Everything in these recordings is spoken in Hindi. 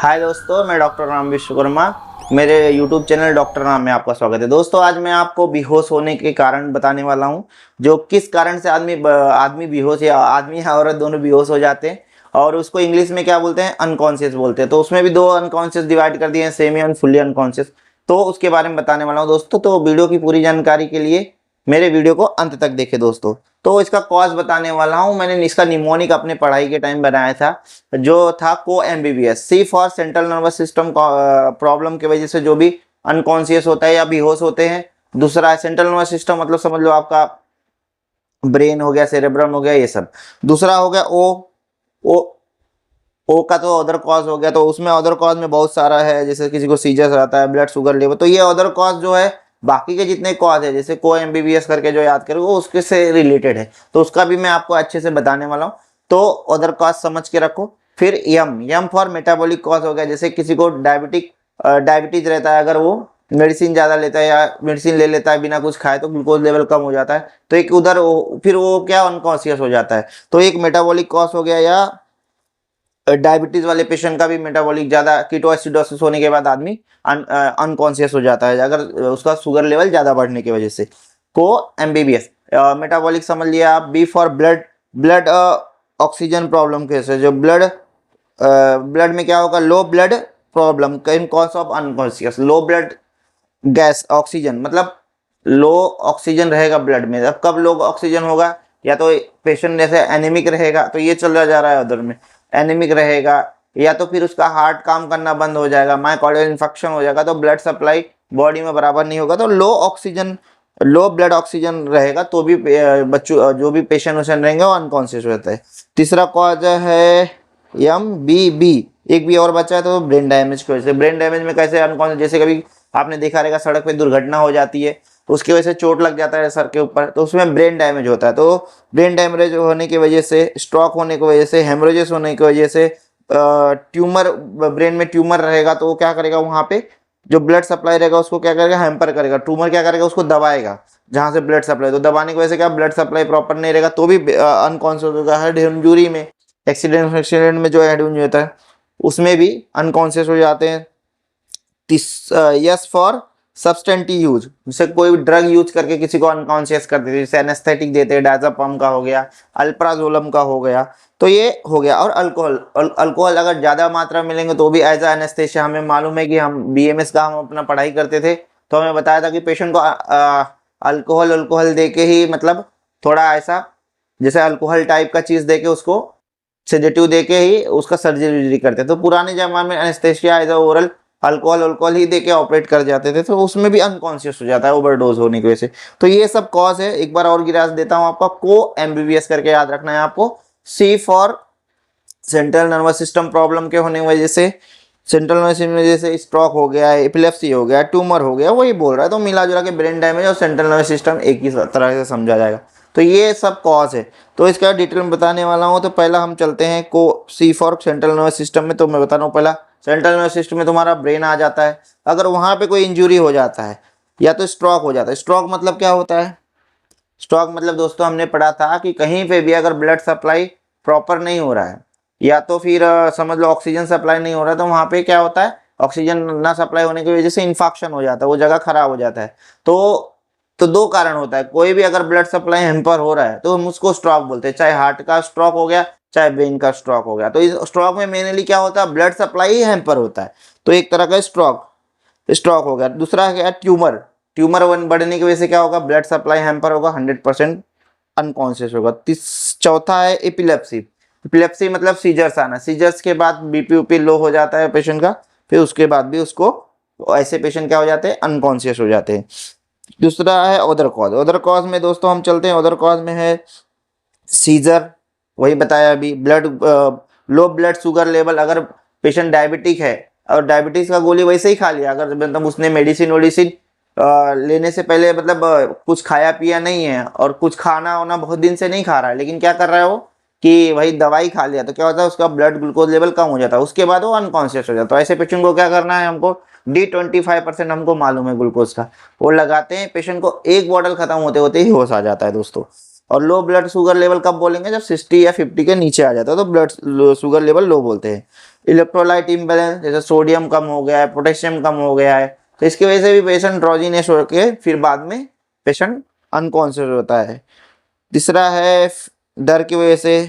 हाय दोस्तों, मैं डॉक्टर राम विश्वकर्मा। मेरे यूट्यूब चैनल डॉक्टर राम में आपका स्वागत है। दोस्तों, आज मैं आपको बेहोश होने के कारण बताने वाला हूं, जो किस कारण से आदमी बेहोश या आदमी या औरत दोनों बेहोश हो जाते हैं, और उसको इंग्लिश में क्या बोलते हैं, अनकॉन्शियस बोलते हैं। तो उसमें भी दो अनकॉन्शियस डिवाइड कर दिए हैं, सेमी और फुल्ली अनकॉन्शियस। तो उसके बारे में बताने वाला हूँ दोस्तों। तो वीडियो की पूरी जानकारी के लिए मेरे वीडियो को अंत तक देखें दोस्तों। तो इसका कॉज बताने वाला हूँ। मैंने इसका निमोनिक अपने पढ़ाई के टाइम बनाया था, जो था को MBBS. C for central nervous system problem की वजह से जो भी अनकॉन्शियस होता है या बेहोश होते हैं। दूसरा है सेंट्रल नर्वस सिस्टम, मतलब समझ लो आपका ब्रेन हो गया, सेरेब्रम हो गया, ये सब। दूसरा हो गया ओ ओ का तो अदर कॉज हो गया। तो उसमें अदर कॉज में बहुत सारा है, जैसे किसी को सीजर्स आता है, ब्लड शुगर लेवल। तो ये अदर कॉज जो है, बाकी के जितने कॉज है, जैसे को एमबीबीएस करके जो याद करो, वो उसके से रिलेटेड है। तो उसका भी मैं आपको अच्छे से बताने वाला हूँ। तो अदर कॉज समझ के रखो। फिर यम फॉर मेटाबॉलिक कॉज हो गया। जैसे किसी को डायबिटीज रहता है, अगर वो मेडिसिन ज़्यादा लेता है या मेडिसिन ले लेता है बिना कुछ खाए, तो ग्लूकोज लेवल कम हो जाता है। तो एक उधर फिर वो क्या अनकॉन्शियस हो जाता है। तो एक मेटाबॉलिक कॉज हो गया। या डायबिटीज वाले पेशेंट का भी मेटाबॉलिक ज़्यादा कीटोएसिडोसिस होने के बाद आदमी अनकॉन्शियस हो जाता है, अगर उसका शुगर लेवल ज़्यादा बढ़ने की वजह से। को एमबीबीएस मेटाबॉलिक समझ लिया आप। B for blood blood oxygen problem कैसे, जो ब्लड में क्या होगा, low blood problem in cause of unconscious. Low blood gas oxygen, मतलब लो ऑक्सीजन रहेगा ब्लड में। अब कब लो ऑक्सीजन होगा, या तो पेशेंट जैसे एनीमिक रहेगा, तो ये चला जा रहा है उधर में, एनीमिक रहेगा। या तो फिर उसका हार्ट काम करना बंद हो जाएगा, मायोकार्डियल इन्फेक्शन हो जाएगा, तो ब्लड सप्लाई बॉडी में बराबर नहीं होगा। तो लो ब्लड ऑक्सीजन रहेगा, तो भी बच्चों जो भी पेशेंट वेशेंट रहेंगे वो अनकॉन्शियस रहता है। तीसरा कॉज है एम बी बी। एक भी और बचा है, तो ब्रेन डैमेज की वजह से। ब्रेन डैमेज में कैसे अनकॉन्शियस, जैसे कभी आपने देखा रहेगा सड़क पे दुर्घटना हो जाती है, तो उसकी वजह से चोट लग जाता है सर के ऊपर, तो उसमें ब्रेन डैमेज होता है। तो ब्रेन डैमेज होने की वजह से, स्ट्रोक होने की वजह से, हेमरेजेस होने की वजह से, ट्यूमर, ब्रेन में ट्यूमर रहेगा, तो वो क्या करेगा, वहां पे जो ब्लड सप्लाई रहेगा उसको क्या करेगा, हैम्पर करेगा। ट्यूमर क्या करेगा, उसको दबाएगा जहां से ब्लड सप्लाई। तो दबाने की वजह से क्या, ब्लड सप्लाई प्रॉपर नहीं रहेगा, तो भी अनकॉन्शियस होगा। हेड इंजरी में, एक्सीडेंट में जो हेड इंजरी होता है, उसमें भी अनकॉन्शियस हो जाते हैं। यस फॉर सब्सटेंटिव यूज, जैसे कोई ड्रग यूज करके किसी को अनकॉन्शियस कर देते हैं, जैसे एनेस्थेटिक देते हैं, डायज़ापम का हो गया, अल्प्राजोलम का हो गया, तो ये हो गया। और अल्कोहल अगर ज़्यादा मात्रा में लेंगे तो भी एज अ एनेस्थेशिया। हमें मालूम है कि हम बीएमएस का हम अपना पढ़ाई करते थे, तो हमें बताया था कि पेशेंट को अल्कोहल दे के ही, मतलब थोड़ा ऐसा जैसे अल्कोहल टाइप का चीज़ दे के, उसको सेडेटिव दे के ही उसका सर्जरी करते थे। तो पुराने जमाने में anaesthesia as a oral alcohol ही दे के ऑपरेट कर जाते थे, तो उसमें भी अनकॉन्शियस हो जाता है ओवरडोज होने की वजह से। तो ये सब कॉज है। एक बार और गिरा देता हूँ आपका, को एमबीबीएस करके याद रखना है आपको। C for central nervous system problem के होने की वजह से, सेंट्रल नर्वस सिस्टम की वजह से स्ट्रोक हो गया, एपिलेप्सी हो गया, ट्यूमर हो गया, वही बोल रहा है। तो मिला जुला के ब्रेन डैमेज और सेंट्रल नर्वस सिस्टम एक ही तरह से समझा जाएगा। तो ये सब कॉज है। तो इसका डिटेल में बताने वाला हूँ। तो पहला हम चलते हैं को सी फॉर सेंट्रल नर्वस सिस्टम में। तो मैं बता रहा हूँ, पहला सेंट्रल नर्वस सिस्टम में तुम्हारा ब्रेन आ जाता है। अगर वहाँ पे कोई इंजरी हो जाता है या तो स्ट्रोक हो जाता है। स्ट्रोक मतलब क्या होता है, स्ट्रोक मतलब दोस्तों हमने पढ़ा था कि कहीं पे भी अगर ब्लड सप्लाई प्रॉपर नहीं हो रहा है, या तो फिर समझ लो ऑक्सीजन सप्लाई नहीं हो रहा है, तो वहाँ पे क्या होता है, ऑक्सीजन ना सप्लाई होने की वजह से इन्फेक्शन हो जाता है, वो जगह खराब हो जाता है। तो दो कारण होता है। कोई भी अगर ब्लड सप्लाई हैम्पर हो रहा है तो हम उसको स्ट्रोक बोलते हैं, चाहे हार्ट का स्ट्रोक हो गया, चाहे ब्रेन का स्ट्रोक हो गया। तो इस स्ट्रोक में मेनली क्या होता है, ब्लड सप्लाई ही हैम्पर होता है। तो एक तरह का स्ट्रोक हो गया। दूसरा क्या, ट्यूमर वन बढ़ने की वजह से क्या होगा, ब्लड सप्लाई हैम्पर होगा, 100% अनकॉन्शियस होगा। चौथा है एपिलेप्सी। एपिलेप्सी मतलब सीजर्स आना। सीजर्स के बाद बीपी उपी लो हो जाता है पेशेंट का, फिर उसके बाद भी उसको, ऐसे पेशेंट क्या हो जाते हैं, अनकॉन्शियस हो जाते हैं। दूसरा है अदर कॉज। अदर कॉज में दोस्तों हम चलते हैं, अदर कॉज में है सीजर, वही बताया अभी। लो ब्लड शुगर लेवल, अगर पेशेंट डायबिटिक है और डायबिटीज का गोली वैसे ही खा लिया, अगर मतलब उसने मेडिसिन लेने से पहले मतलब कुछ खाया पिया नहीं है, और कुछ खाना होना बहुत दिन से नहीं खा रहा है, लेकिन क्या कर रहा है वो कि वही दवाई खा लिया, तो क्या होता है, उसका ब्लड ग्लूकोज लेवल कम हो जाता है, उसके बाद वो अनकॉन्शियस हो जाता है। तो ऐसे पेशेंट को क्या करना है, हमको D25% हमको मालूम है ग्लूकोज का, वो लगाते हैं। पेशेंट को एक बॉटल खत्म होते होते ही होश आ जाता है दोस्तों। और लो ब्लड शुगर लेवल कब बोलेंगे, जब 60 या 50 के नीचे आ जाता है तो ब्लड शुगर लेवल लो बोलते हैं। इलेक्ट्रोलाइट इम्बैलेंस, जैसे सोडियम कम हो गया है, पोटेशियम कम हो गया है, तो इसकी वजह से भी पेशेंट ड्रॉजीनेस होकर फिर बाद में पेशेंट अनकॉन्शियस होता है। तीसरा है डर की वजह से,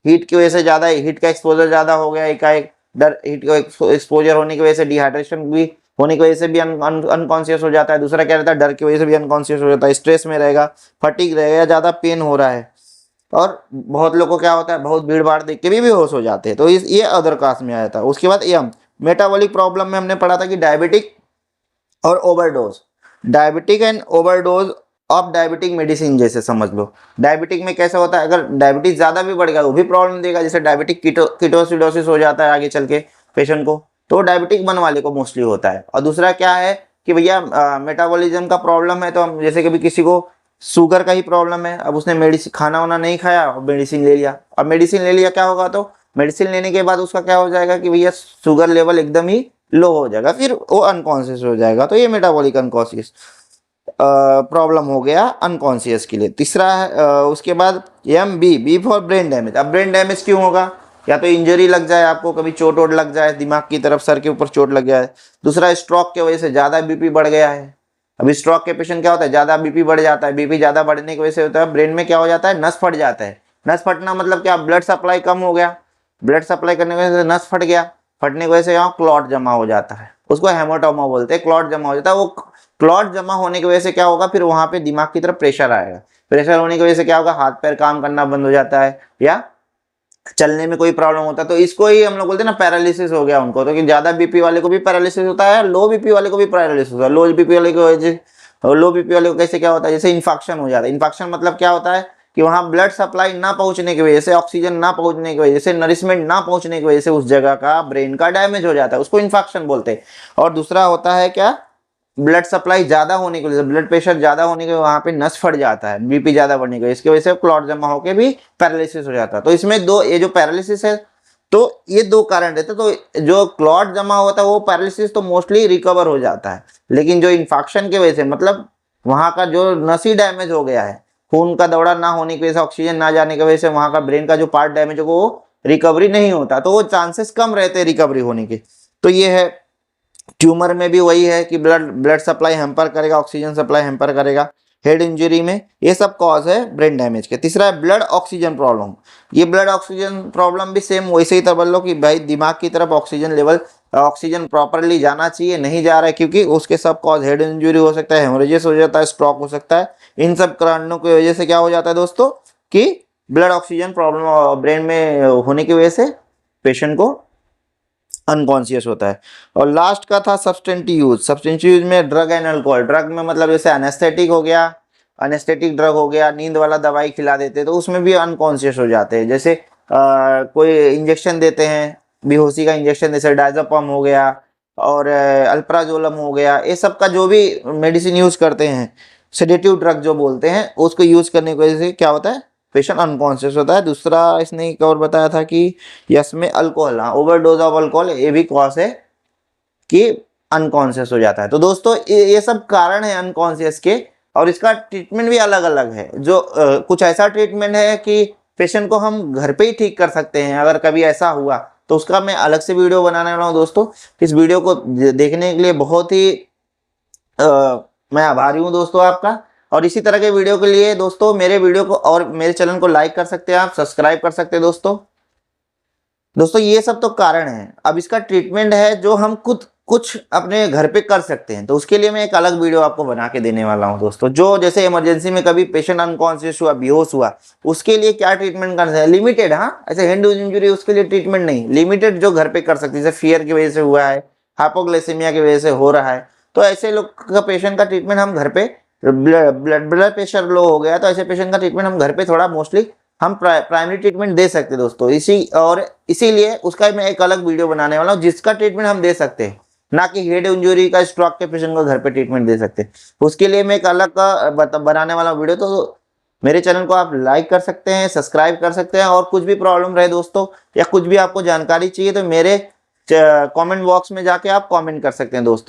हीट की वजह से, ज़्यादा हीट का एक्सपोजर ज़्यादा हो गया एकाएक, डर हीट का एक्सपोजर होने की वजह से डिहाइड्रेशन भी होने की वजह से भी अनकॉन्शियस हो जाता है। दूसरा क्या रहता है, डर की वजह से भी अनकॉन्शियस हो जाता है, स्ट्रेस में रहेगा, फटीग रहेगा, ज़्यादा पेन हो रहा है। और बहुत लोगों को क्या होता है, बहुत भीड़ भाड़ देख के भी बेहोश हो जाते हैं, तो ये अदर कास्ट में आया था। उसके बाद एम मेटाबॉलिक प्रॉब्लम में हमने पढ़ा था कि डायबिटिक और overdose, diabetic and overdose of diabetic medicine, जैसे समझ लो डायबिटिक में कैसा होता है, अगर डायबिटीज ज़्यादा भी बढ़ गया वो भी प्रॉब्लम देगा, जैसे डायबिटिक कीटोसिडोसिस हो जाता है आगे चल के पेशेंट को, तो डायबिटिक वन वाले को मोस्टली होता है। और दूसरा क्या है कि भैया मेटाबॉलिज्म का प्रॉब्लम है, तो हम जैसे कभी किसी को शुगर का ही प्रॉब्लम है, अब उसने मेडिसिन खाना वाना नहीं खाया और मेडिसिन ले लिया, अब मेडिसिन ले लिया क्या होगा, तो मेडिसिन लेने के बाद उसका क्या हो जाएगा कि भैया शुगर लेवल एकदम ही लो हो जाएगा, फिर वो अनकॉन्शियस हो जाएगा, तो ये मेटाबॉलिक अनकॉन्शियस प्रॉब्लम हो गया अनकॉन्शियस के लिए। तीसरा है उसके बाद बी फॉर ब्रेन डैमेज। अब ब्रेन डैमेज क्यों होगा, या तो इंजरी लग जाए, आपको कभी चोट वोट लग जाए दिमाग की तरफ, सर के ऊपर चोट लग जाए। दूसरा स्ट्रोक की वजह से ज़्यादा बीपी बढ़ गया है। अभी स्ट्रोक के पेशेंट क्या होता है, ज़्यादा बीपी बढ़ जाता है, बीपी ज़्यादा बढ़ने की वजह से होता है ब्रेन में क्या हो जाता है, नस फट जाता है। नस फटना मतलब क्या, ब्लड सप्लाई कम हो गया, ब्लड सप्लाई करने की वजह से नस फट गया, फटने की वजह से यहाँ क्लॉट जमा हो जाता है, उसको हेमाटोमा बोलते हैं, क्लॉट जमा हो जाता है। वो क्लॉट जमा होने की वजह से क्या होगा, फिर वहां पे दिमाग की तरफ प्रेशर आएगा, प्रेशर होने की वजह से क्या होगा, हाथ पैर काम करना बंद हो जाता है या चलने में कोई प्रॉब्लम होता है, तो इसको ही हम लोग बोलते हैं ना पैरालिसिस हो गया उनको। तो कि ज्यादा बीपी वाले को भी पैरालिसिस होता है, लो बीपी वाले को भी पैरालिसिस होता है। लो बीपी वाले को कैसे क्या होता है, जैसे इन्फेक्शन हो जाता है। इन्फेक्शन मतलब क्या होता है कि वहां ब्लड सप्लाई ना पहुंचने की वजह से, ऑक्सीजन ना पहुंचने की वजह से, नरिशमेंट ना पहुंचने की वजह से उस जगह का ब्रेन का डैमेज हो जाता है, उसको इन्फेक्शन बोलते हैं। और दूसरा होता है क्या, ब्लड सप्लाई ज्यादा होने की वजह से, ब्लड प्रेशर ज्यादा होने के वहां पे नस फट जाता है, बीपी ज्यादा बढ़ने की, इसकी वजह से क्लॉट जमा होकर भी पैरालिसिस हो जाता है। तो इसमें दो, ये जो पैरालिसिस है तो ये दो कारण रहते हैं। तो जो क्लॉट जमा होता है वो पैरालिसिस तो मोस्टली रिकवर हो जाता है, लेकिन जो इन्फेक्शन की वजह से, मतलब वहां का जो नस ही डैमेज हो गया है, खून का दौरा ना होने की वजह से, ऑक्सीजन ना जाने की वजह से वहां का ब्रेन का जो पार्ट डैमेज हो वो रिकवरी नहीं होता, तो वो चांसेस कम रहते हैं रिकवरी होने के। तो ये है। ट्यूमर में भी वही है कि ब्लड सप्लाई हैम्पर करेगा, ऑक्सीजन सप्लाई हैम्पर करेगा। हेड इंजरी में ये सब कॉज है ब्रेन डैमेज के। तीसरा है ब्लड ऑक्सीजन प्रॉब्लम। ये ब्लड ऑक्सीजन प्रॉब्लम भी सेम वैसे ही तब लो कि भाई दिमाग की तरफ ऑक्सीजन लेवल, ऑक्सीजन प्रॉपरली जाना चाहिए, नहीं जा रहा है, क्योंकि उसके सब कॉज हेड इंजरी हो सकता है, हेमोरेजिस हो जाता है, स्ट्रोक हो सकता है। इन सब कारणों की वजह से क्या हो जाता है दोस्तों कि ब्लड ऑक्सीजन प्रॉब्लम ब्रेन में होने की वजह से पेशेंट को अनकॉन्शियस होता है। और लास्ट का था सब्सटेंटिव यूज। सब्सटेंटिव यूज में ड्रग एंड अल्कोहल। ड्रग में मतलब जैसे एनेस्थेटिक हो गया, एनेस्थेटिक ड्रग हो गया, नींद वाला दवाई खिला देते तो उसमें भी अनकॉन्शियस हो जाते हैं। जैसे कोई इंजेक्शन देते हैं, बेहोशी का इंजेक्शन, जैसे डायज़ेपम हो गया और अल्प्राजोलम हो गया, ये सब का जो भी मेडिसिन यूज करते हैं, सेडेटिव ड्रग जो बोलते हैं, उसको यूज करने की वजह से क्या होता है, पेशेंट अनकॉन्शियस होता है। दूसरा इसने एक और बताया था कि यस में अल्कोहल, हाँ ओवरडोज ऑफ अल्कोहल ये भी कॉज है कि अनकॉन्शियस हो जाता है। तो दोस्तों ये सब कारण है अनकॉन्शियस के, और इसका ट्रीटमेंट भी अलग अलग है। जो कुछ ऐसा ट्रीटमेंट है कि पेशेंट को हम घर पे ही ठीक कर सकते हैं, अगर कभी ऐसा हुआ तो उसका मैं अलग से वीडियो बनाने वाला हूँ दोस्तों। इस वीडियो को देखने के लिए बहुत ही मैं आभारी हूँ दोस्तों आपका। और इसी तरह के वीडियो के लिए दोस्तों मेरे वीडियो को और मेरे चैनल को लाइक कर सकते हैं, आप सब्सक्राइब कर सकते हैं दोस्तों ये सब तो कारण है। अब इसका ट्रीटमेंट है जो हम खुद कुछ अपने घर पे कर सकते हैं, तो उसके लिए मैं एक अलग वीडियो आपको बना के देने वाला हूं दोस्तों। जो जैसे इमरजेंसी में कभी पेशेंट अनकॉन्शियस हुआ, बेहोश हुआ, उसके लिए क्या ट्रीटमेंट कर सकते हैं, लिमिटेड, हाँ ऐसे हेड इंजरी उसके लिए ट्रीटमेंट नहीं, लिमिटेड जो घर पे कर सकते हैं। जैसे फियर की वजह से हुआ है, हाइपोग्लाइसेमिया की वजह से हो रहा है, तो ऐसे लोग का पेशेंट का ट्रीटमेंट हम घर पे, ब्लड प्रेशर लो हो गया तो ऐसे पेशेंट का ट्रीटमेंट हम घर पे थोड़ा मोस्टली हम प्राइमरी ट्रीटमेंट दे सकते हैं दोस्तों। इसीलिए उसका मैं एक अलग वीडियो बनाने वाला हूँ जिसका ट्रीटमेंट हम दे सकते हैं, ना कि हेड इंजरी का, स्ट्रोक के पेशेंट को घर पे ट्रीटमेंट दे सकते हैं। उसके लिए मैं एक अलग का बनाने वाला वीडियो, तो मेरे चैनल को आप लाइक कर सकते हैं, सब्सक्राइब कर सकते हैं। और कुछ भी प्रॉब्लम रहे दोस्तों या कुछ भी आपको जानकारी चाहिए तो मेरे कमेंट बॉक्स में जाके आप कमेंट कर सकते हैं दोस्तों।